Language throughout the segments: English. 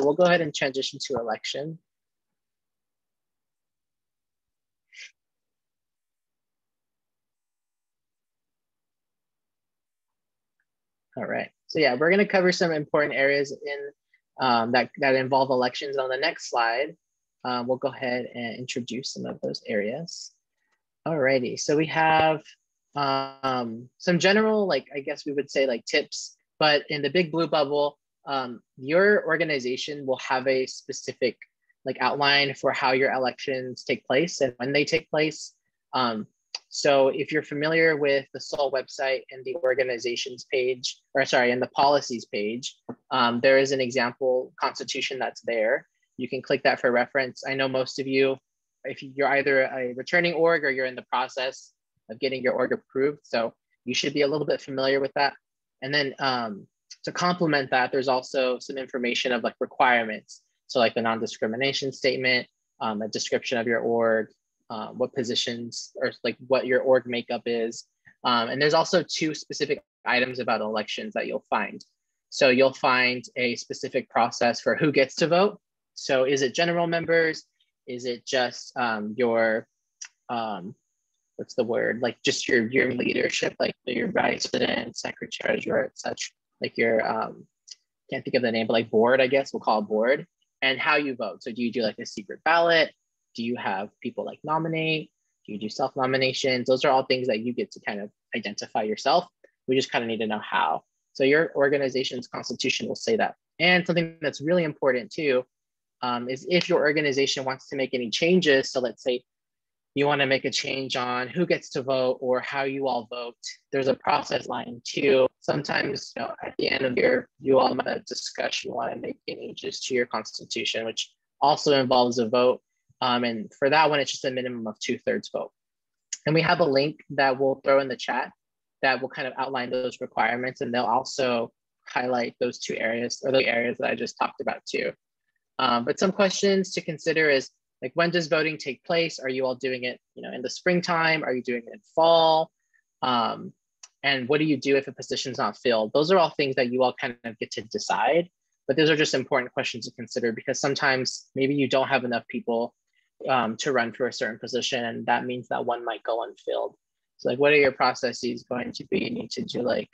we'll go ahead and transition to election. All right, so yeah, we're gonna cover some important areas in that involve elections on the next slide. We'll go ahead and introduce some of those areas. Alrighty, so we have some general, like, I guess we would say like tips, but in the big blue bubble, your organization will have a specific like outline for how your elections take place and when they take place. So if you're familiar with the SOL website and the organizations page, or sorry, in the policies page, there is an example constitution that's there. You can click that for reference. I know most of you, if you're either a returning org or you're in the process of getting your org approved, so you should be a little bit familiar with that. And then to complement that, there's also some information of like requirements. So like the non-discrimination statement, a description of your org, what positions or like what your org makeup is. And there's also 2 specific items about elections that you'll find. So you'll find a specific process for who gets to vote. So is it general members? Is it just your, what's the word? Like just your leadership, like your vice president, secretary, treasurer, such, like your, can't think of the name, but like board, I guess we'll call it board, and how you vote. So do you do like a secret ballot? Do you have people like nominate? Do you do self-nominations? Those are all things that you get to kind of identify yourself. We just kind of need to know how. So your organization's constitution will say that. And something that's really important too, is if your organization wants to make any changes. So let's say you want to make a change on who gets to vote or how you all vote, there's a process line too. Sometimes, you know, at the end of you all might discuss you want to make changes to your constitution, which also involves a vote. And for that one, it's just a minimum of 2/3 vote. And we have a link that we'll throw in the chat that will kind of outline those requirements, and they'll also highlight those 2 areas or the areas that I just talked about too. But some questions to consider is like, when does voting take place? Are you all doing it, you know, in the springtime? Are you doing it in fall? And what do you do if a position's not filled? Those are all things that you all kind of get to decide, but those are just important questions to consider because sometimes maybe you don't have enough people to run for a certain position, and that means that one might go unfilled. So like, what are your processes going to be? You need to do like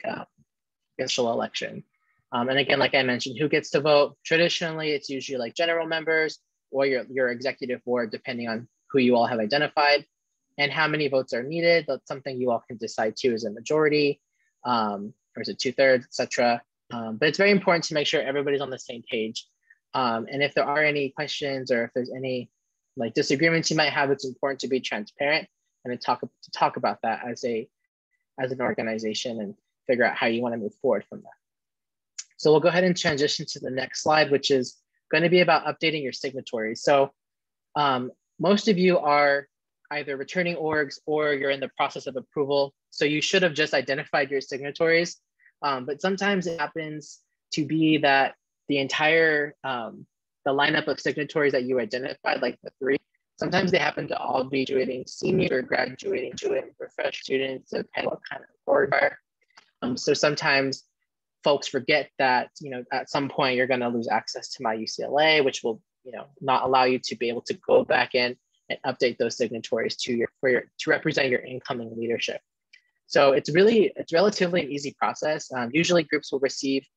official election. And again, like I mentioned, who gets to vote? Traditionally, it's usually like general members or your executive board, depending on who you all have identified, and how many votes are needed. That's something you all can decide too, is a majority, or is it 2/3, etc. But it's very important to make sure everybody's on the same page. And if there are any questions or if there's any like disagreements you might have, it's important to be transparent and to talk about that as an organization and figure out how you want to move forward from that. So we'll go ahead and transition to the next slide, which is going to be about updating your signatories. So most of you are either returning orgs or you're in the process of approval. So you should have just identified your signatories. But sometimes it happens to be that the entire, the lineup of signatories that you identified, like the 3, sometimes they happen to all be graduating senior or graduating student, professional students, depending what kind of org. So sometimes folks forget that, you know, at some point you're going to lose access to MyUCLA, which will, you know, not allow you to be able to go back in and update those signatories to represent your incoming leadership. So it's relatively an easy process. Usually groups will receive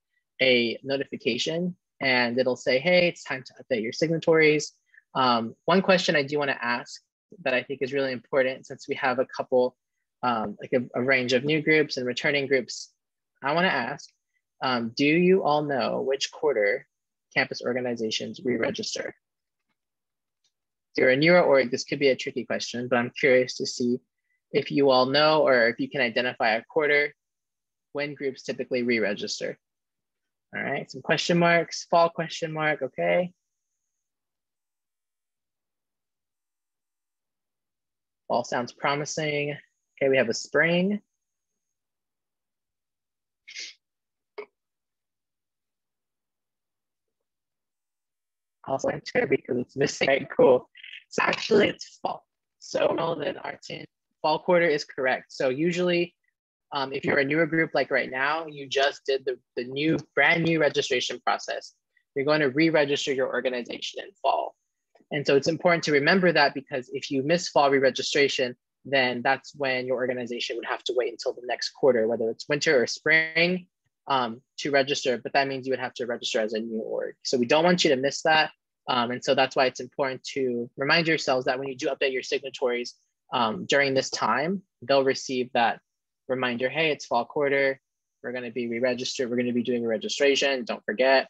a notification and it'll say, hey, it's time to update your signatories. One question I do want to ask that I think is really important, since we have a couple, like a range of new groups and returning groups, I want to ask, do you all know which quarter campus organizations re-register? If you're a newer org, this could be a tricky question, but I'm curious to see if you all know, or if you can identify a quarter when groups typically re-register. All right, some question marks, fall question mark, okay. Fall sounds promising. Okay, we have a spring. Also enter because it's missing. Right, cool. So actually it's fall. So Melvin, Artin, fall quarter is correct. So usually if you're a newer group like right now, you just did the brand new registration process. you're going to re-register your organization in fall. And so it's important to remember that, because if you miss fall re-registration, then that's when your organization would have to wait until the next quarter, whether it's winter or spring, to register. But that means you would have to register as a new org. So we don't want you to miss that. And so that's why it's important to remind yourselves that when you do update your signatories during this time, they'll receive that reminder, hey, it's fall quarter, we're going to be re-registered, we're going to be doing a registration, don't forget.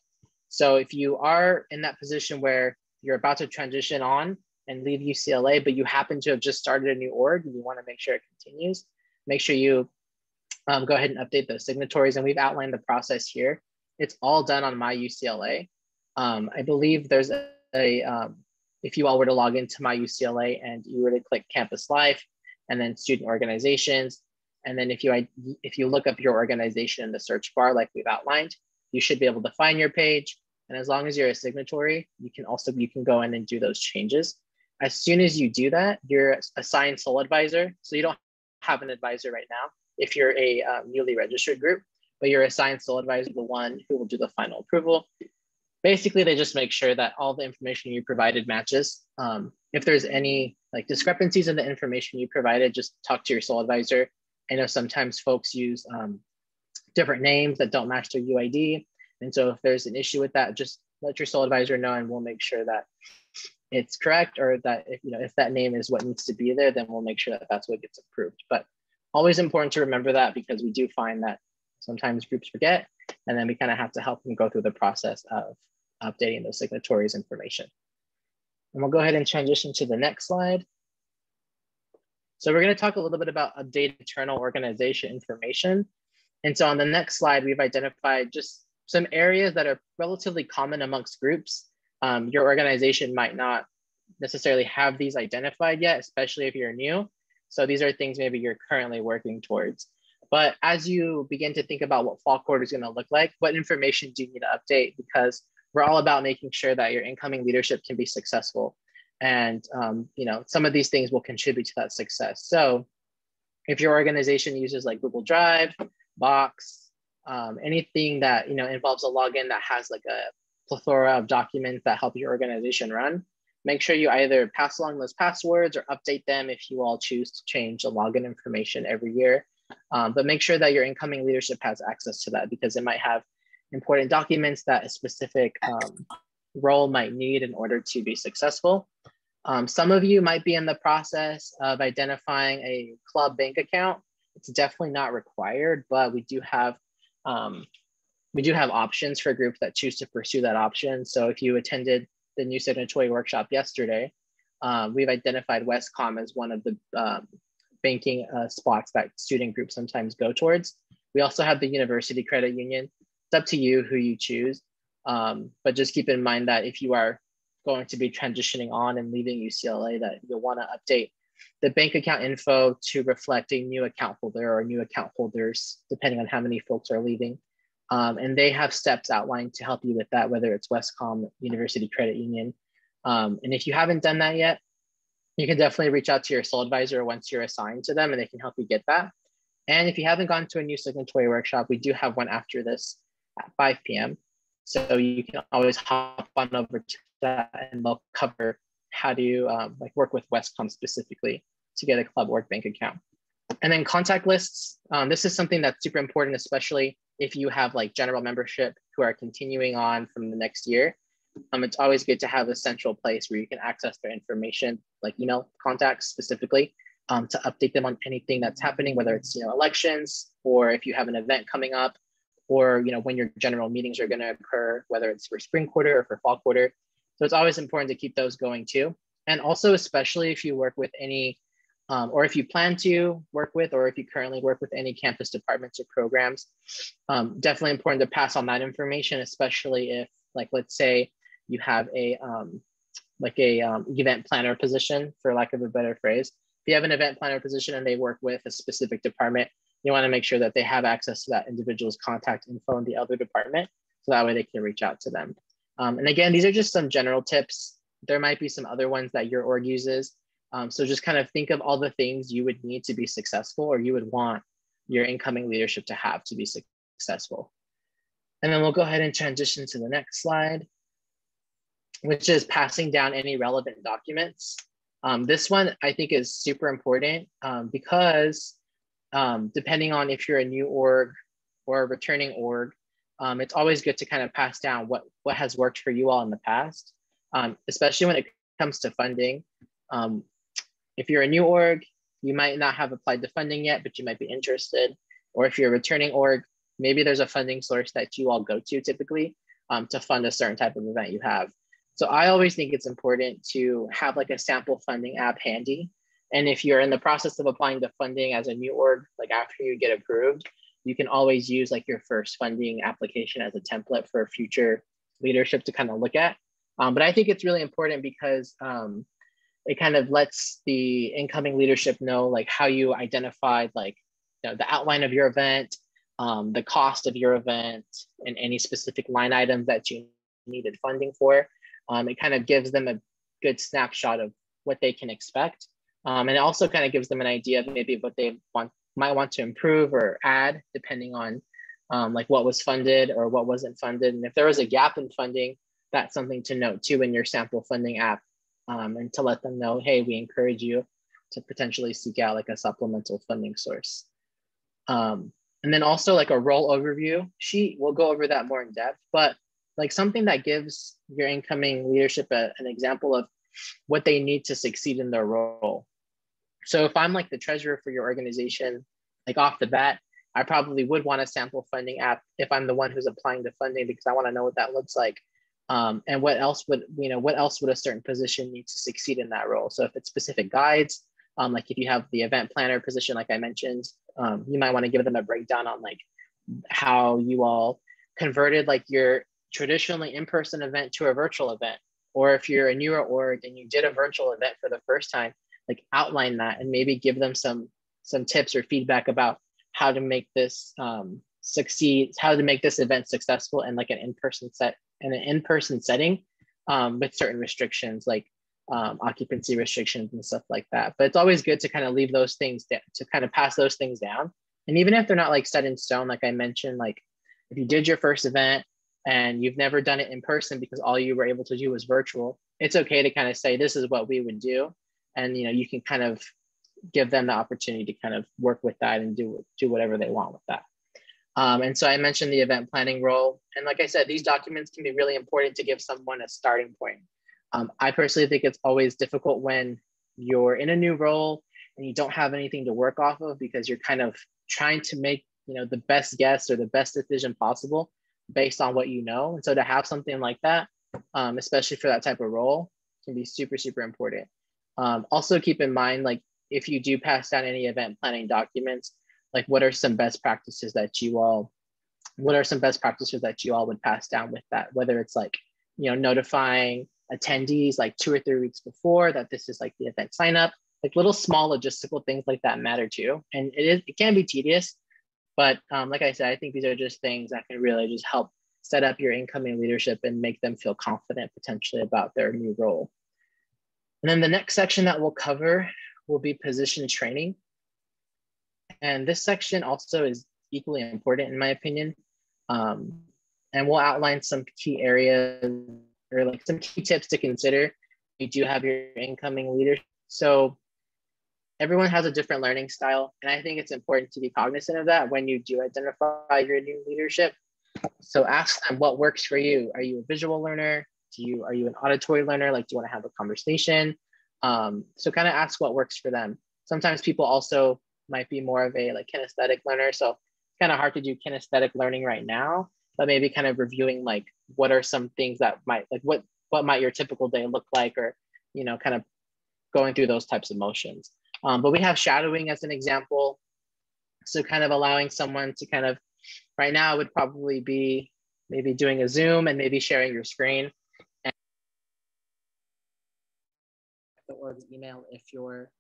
So if you are in that position where you're about to transition on and leave UCLA, but you happen to have just started a new org and you want to make sure it continues, make sure you go ahead and update those signatories. And we've outlined the process here. It's all done on My UCLA. I believe there's if you all were to log into My UCLA and you were to click Campus Life and then Student Organizations, and then if you look up your organization in the search bar like we've outlined, you should be able to find your page. And as long as you're a signatory, you can go in and do those changes. As soon as you do that, you're assigned sole advisor. So you don't have an advisor right now if you're a newly registered group, but you're assigned sole advisor, the one who will do the final approval. Basically, they just make sure that all the information you provided matches. If there's any discrepancies in the information you provided, just talk to your sole advisor. I know sometimes folks use different names that don't match their UID. And so if there's an issue with that, just let your sole advisor know and we'll make sure that it's correct, or that if that name is what needs to be there, then we'll make sure that that's what gets approved. But always important to remember that, because we do find that sometimes groups forget, and then we kind of have to help them go through the process of updating those signatories information. And we'll go ahead and transition to the next slide. So we're going to talk a little bit about updated internal organization information. And so on the next slide, we've identified just some areas that are relatively common amongst groups. Your organization might not necessarily have these identified yet, especially if you're new. So these are things maybe you're currently working towards. But as you begin to think about what fall quarter is going to look like, what information do you need to update? Because we're all about making sure that your incoming leadership can be successful. And some of these things will contribute to that success. So if your organization uses like Google Drive, Box, anything that involves a login that has like a plethora of documents that help your organization run, make sure you either pass along those passwords or update them if you all choose to change the login information every year. But make sure that your incoming leadership has access to that, because it might have important documents that a specific role might need in order to be successful. Some of you might be in the process of identifying a club bank account. It's definitely not required, but we do have options for groups that choose to pursue that option. So if you attended the new signatory workshop yesterday, we've identified Westcom as one of the banking spots that student groups sometimes go towards. We also have the University Credit Union. It's up to you who you choose, but just keep in mind that if you are going to be transitioning on and leaving UCLA, that you'll want to update the bank account info to reflect a new account holder or new account holders, depending on how many folks are leaving. And they have steps outlined to help you with that, whether it's Westcom, University Credit Union. And if you haven't done that yet, you can definitely reach out to your sole advisor once you're assigned to them, and they can help you get that. And if you haven't gone to a new signatory workshop, we do have one after this at 5 p.m. So you can always hop on over to that, and they'll cover how do you work with Westcom specifically to get a club org bank account. And then contact lists. This is something that's super important, especially if you have like general membership who are continuing on from the next year. It's always good to have a central place where you can access their information, like email contacts specifically, to update them on anything that's happening, whether it's elections, or if you have an event coming up, or when your general meetings are going to occur, whether it's for spring quarter or for fall quarter. So it's always important to keep those going too. And also, especially if you work with any, or if you plan to work with, or if you currently work with any campus departments or programs, definitely important to pass on that information, especially if, like, let's say you have a event planner position, for lack of a better phrase. If you have an event planner position and they work with a specific department, you want to make sure that they have access to that individual's contact info in the other department, so that way they can reach out to them. And again, these are just some general tips. There might be some other ones that your org uses. So just kind of think of all the things you would need to be successful, or you would want your incoming leadership to have to be successful. And then we'll go ahead and transition to the next slide. which is passing down any relevant documents. This one I think is super important because depending on if you're a new org or a returning org, it's always good to kind of pass down what has worked for you all in the past, especially when it comes to funding. If you're a new org, you might not have applied to funding yet, but you might be interested. Or if you're a returning org, maybe there's a funding source that you all go to typically to fund a certain type of event you have. So I always think it's important to have like a sample funding app handy. And if you're in the process of applying to funding as a new org, like after you get approved, you can always use like your first funding application as a template for future leadership to kind of look at. But I think it's really important because it kind of lets the incoming leadership know like how you identified like the outline of your event, the cost of your event, and any specific line items that you needed funding for. It kind of gives them a good snapshot of what they can expect. And it also kind of gives them an idea of maybe what they might want to improve or add depending on like what was funded or what wasn't funded. And if there was a gap in funding, that's something to note too in your sample funding app, and to let them know, hey, we encourage you to potentially seek out like a supplemental funding source. And then also like a role overview sheet, we'll go over that more in depth, but like something that gives your incoming leadership an example of what they need to succeed in their role. So if I'm like the treasurer for your organization, like off the bat, I probably would want a sample funding app if I'm the one who's applying to funding, because I want to know what that looks like. And what else would a certain position need to succeed in that role? So if it's specific guides, like if you have the event planner position, like I mentioned, you might want to give them a breakdown on like how you all converted like your traditionally in-person event to a virtual event. Or if you're a newer org and you did a virtual event for the first time, like outline that and maybe give them some tips or feedback about how to make this succeed, how to make this event successful in like an in-person setting with certain restrictions like occupancy restrictions and stuff like that. But it's always good to kind of leave those things to kind of pass those things down. And even if they're not like set in stone, like I mentioned, like if you did your first event and you've never done it in person because all you were able to do was virtual, it's okay to kind of say, this is what we would do. And, you can kind of give them the opportunity to kind of work with that and do whatever they want with that. And so I mentioned the event planning role. And like I said, these documents can be really important to give someone a starting point. I personally think it's always difficult when you're in a new role and you don't have anything to work off of because you're kind of trying to make, the best guess or the best decision possible based on what you know. And so to have something like that, especially for that type of role, can be super, super important. Also keep in mind, like if you do pass down any event planning documents, like what are some best practices that you all would pass down with that? Whether it's like, notifying attendees like 2 or 3 weeks before that this is like the event sign up, like little small logistical things like that matter too. And it can be tedious, but like I said, I think these are just things that can really just help set up your incoming leadership and make them feel confident potentially about their new role. And then the next section that we'll cover will be position training. And this section also is equally important in my opinion. And we'll outline some key areas or like some key tips to consider. You do have your incoming leaders. So everyone has a different learning style. And I think it's important to be cognizant of that when you do identify your new leadership. So ask them what works for you. Are you a visual learner? Are you an auditory learner? Like, do you want to have a conversation? So kind of ask what works for them. Sometimes people also might be more of a like kinesthetic learner. So it's kind of hard to do kinesthetic learning right now, but maybe kind of reviewing like what are some things that might like what might your typical day look like, or kind of going through those types of motions. But we have shadowing as an example. So kind of allowing someone to kind of, right now would probably be maybe doing a Zoom and maybe sharing your screen. And or the email if you're,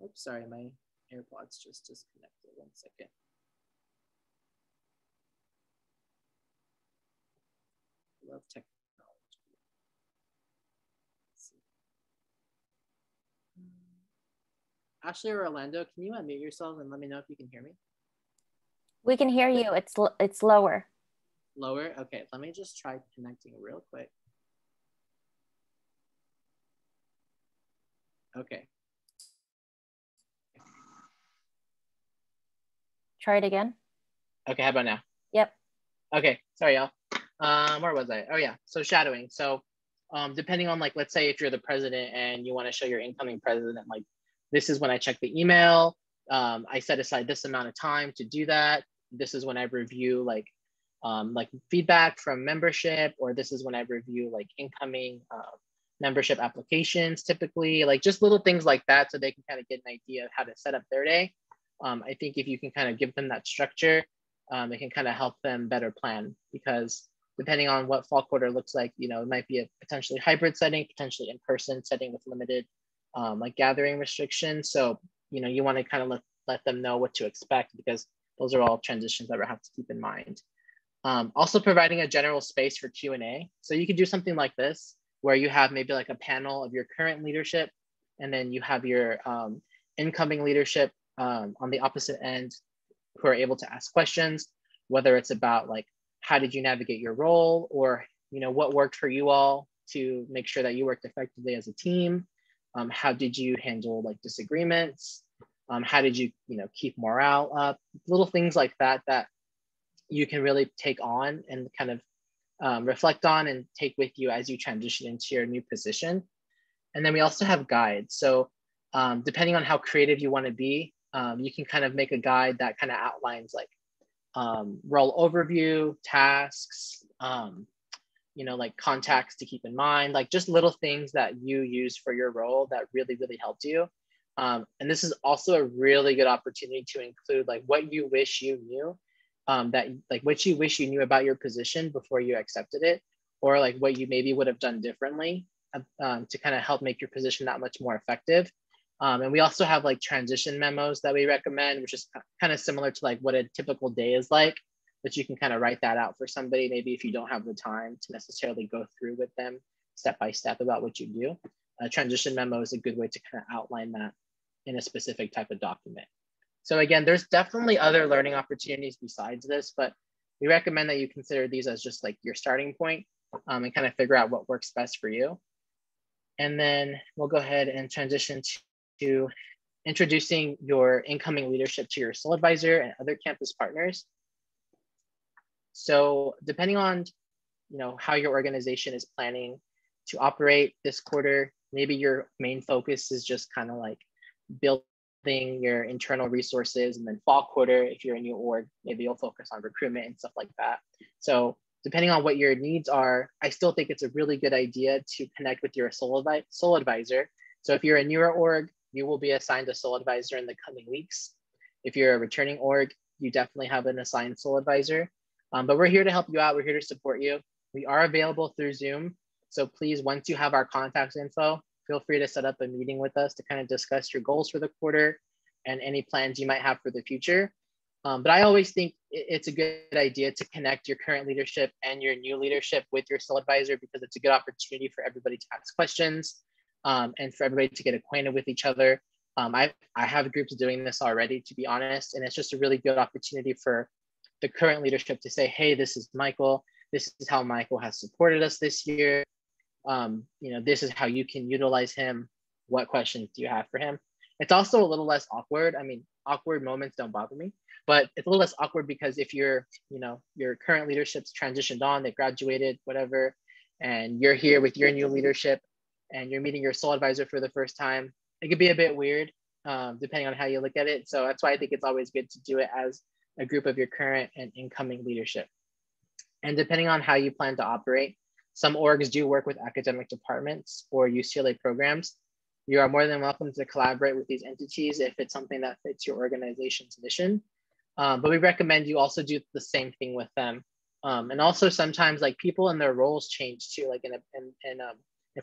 oops, sorry, my AirPods just disconnected. 1 second. Love technology. Ashley or Orlando, can you unmute yourself and let me know if you can hear me? We can hear you. It's lower. Lower? Okay, let me just try connecting real quick. Okay. Try it again. Okay, how about now? Yep. Okay, sorry, y'all. Where was I? Oh yeah, so shadowing. So depending on, like, let's say if you're the president and you want to show your incoming president, like, this is when I check the email. I set aside this amount of time to do that. This is when I review like feedback from membership, or this is when I review like incoming membership applications, typically, like just little things like that, so they can kind of get an idea of how to set up their day. I think if you can kind of give them that structure, it can kind of help them better plan, because depending on what fall quarter looks like, you know, it might be a potentially hybrid setting, potentially in-person setting with limited like gathering restrictions. So, you know, you want to kind of let them know what to expect, because those are all transitions that we have to keep in mind. Also providing a general space for Q&A. So you could do something like this, where you have maybe like a panel of your current leadership, and then you have your incoming leadership on the opposite end, who are able to ask questions, whether it's about like, how did you navigate your role, or, you know, what worked for you all to make sure that you worked effectively as a team? How did you handle like disagreements? How did you, you know, keep morale up? Little things like that that you can really take on and kind of reflect on and take with you as you transition into your new position. And then we also have guides. So depending on how creative you want to be, you can kind of make a guide that kind of outlines like role overview, tasks, you know, like contacts to keep in mind, like just little things that you use for your role that really, really helped you. And this is also a really good opportunity to include like what you wish you knew, that like what you wish you knew about your position before you accepted it, or like what you maybe would have done differently to kind of help make your position that much more effective. And we also have like transition memos that we recommend, which is kind of similar to like what a typical day is like, but you can kind of write that out for somebody, maybe if you don't have the time to necessarily go through with them step by step about what you do. A transition memo is a good way to kind of outline that in a specific type of document. So again, there's definitely other learning opportunities besides this, but we recommend that you consider these as just like your starting point, and kind of figure out what works best for you. And then we'll go ahead and transition to introducing your incoming leadership to your SOL advisor and other campus partners. So depending on, you know, how your organization is planning to operate this quarter, maybe your main focus is just kind of like building your internal resources, and then fall quarter, if you're a new org, maybe you'll focus on recruitment and stuff like that. So depending on what your needs are, I still think it's a really good idea to connect with your SOL advisor. So if you're a newer org, you will be assigned a SOL advisor in the coming weeks. If you're a returning org, you definitely have an assigned SOL advisor. But we're here to help you out. We're here to support you. We are available through Zoom. So please, once you have our contact info, feel free to set up a meeting with us to kind of discuss your goals for the quarter and any plans you might have for the future. But I always think it's a good idea to connect your current leadership and your new leadership with your SOL advisor, because it's a good opportunity for everybody to ask questions, and for everybody to get acquainted with each other. I have groups doing this already, to be honest, and it's just a really good opportunity for the current leadership to say, hey, this is Michael. This is how Michael has supported us this year. You know, this is how you can utilize him. What questions do you have for him? It's also a little less awkward. I mean, awkward moments don't bother me, but it's a little less awkward because if you're, you know, your current leadership's transitioned on, they graduated, whatever, and you're here with your new leadership and you're meeting your SOL advisor for the first time, it could be a bit weird, depending on how you look at it. So that's why I think it's always good to do it as a group of your current and incoming leadership. And depending on how you plan to operate, some orgs do work with academic departments or UCLA programs. You are more than welcome to collaborate with these entities if it's something that fits your organization's mission. But we recommend you also do the same thing with them. And also sometimes like people and their roles change too, like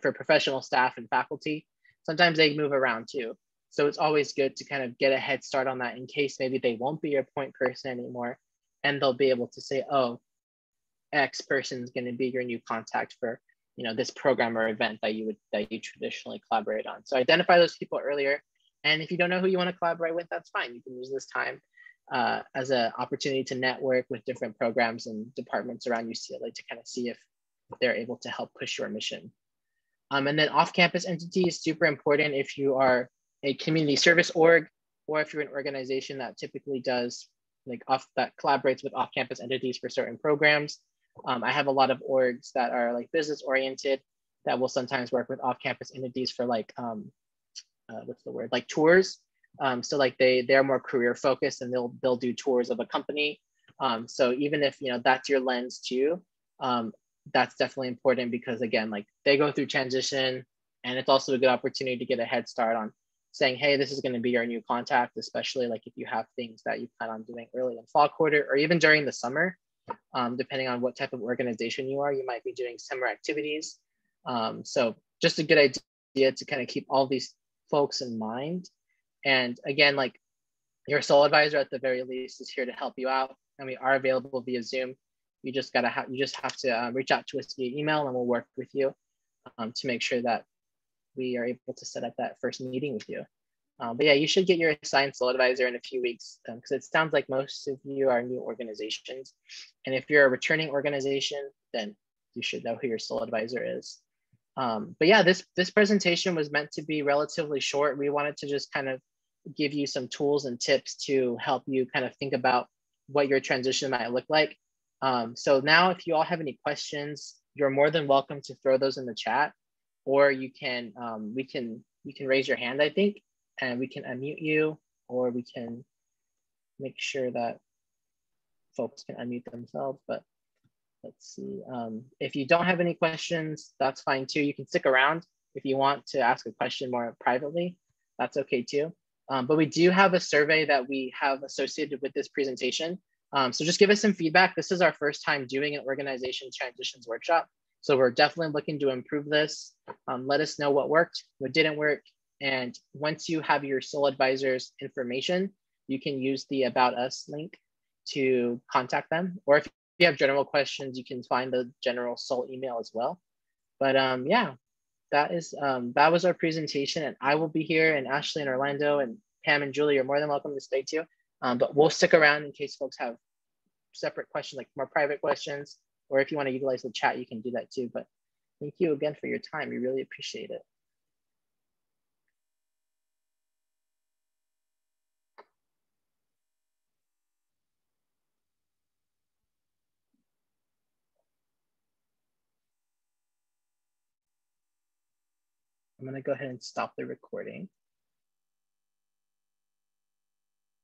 for professional staff and faculty, sometimes they move around too. So it's always good to kind of get a head start on that in case maybe they won't be your point person anymore, and they'll be able to say, oh, X person is going to be your new contact for, you know, this program or event that you traditionally collaborate on. So identify those people earlier. And if you don't know who you want to collaborate with, that's fine. You can use this time as an opportunity to network with different programs and departments around UCLA to kind of see if they're able to help push your mission. And then off-campus entities, super important if you are a community service org, or if you're an organization that typically does that collaborates with off-campus entities for certain programs. I have a lot of orgs that are like business oriented that will sometimes work with off-campus entities for like, what's the word, like tours. So like they're more career focused and they'll do tours of a company. So even if that's your lens too, that's definitely important because again, like they go through transition and it's also a good opportunity to get a head start on saying, hey, this is going to be your new contact, especially like if you have things that you plan on doing early in fall quarter or even during the summer, depending on what type of organization you are, you might be doing summer activities. So just a good idea to kind of keep all these folks in mind. And again, like your sole advisor at the very least is here to help you out. And we are available via Zoom. You just have to reach out to us via email and we'll work with you to make sure that we are able to set up that first meeting with you. But yeah, you should get your assigned sole advisor in a few weeks because it sounds like most of you are new organizations. And if you're a returning organization, then you should know who your sole advisor is. But yeah, this presentation was meant to be relatively short. We wanted to just kind of give you some tools and tips to help you kind of think about what your transition might look like. So now if you all have any questions, you're more than welcome to throw those in the chat, or you can, you can raise your hand, I think, and we can unmute you, or we can make sure that folks can unmute themselves. But let's see, if you don't have any questions, that's fine too. You can stick around if you want to ask a question more privately, that's okay too. But we do have a survey that we have associated with this presentation. So just give us some feedback. This is our first time doing an organization transitions workshop. So we're definitely looking to improve this. Let us know what worked, what didn't work. And once you have your sole advisor's information, you can use the About Us link to contact them. Or if you have general questions, you can find the general sole email as well. But yeah, that was our presentation, and I will be here, and Ashley and Orlando and Pam and Julie are more than welcome to stay too. But we'll stick around in case folks have separate questions, like more private questions, or if you want to utilize the chat, you can do that too. But thank you again for your time. We really appreciate it. I'm going to go ahead and stop the recording.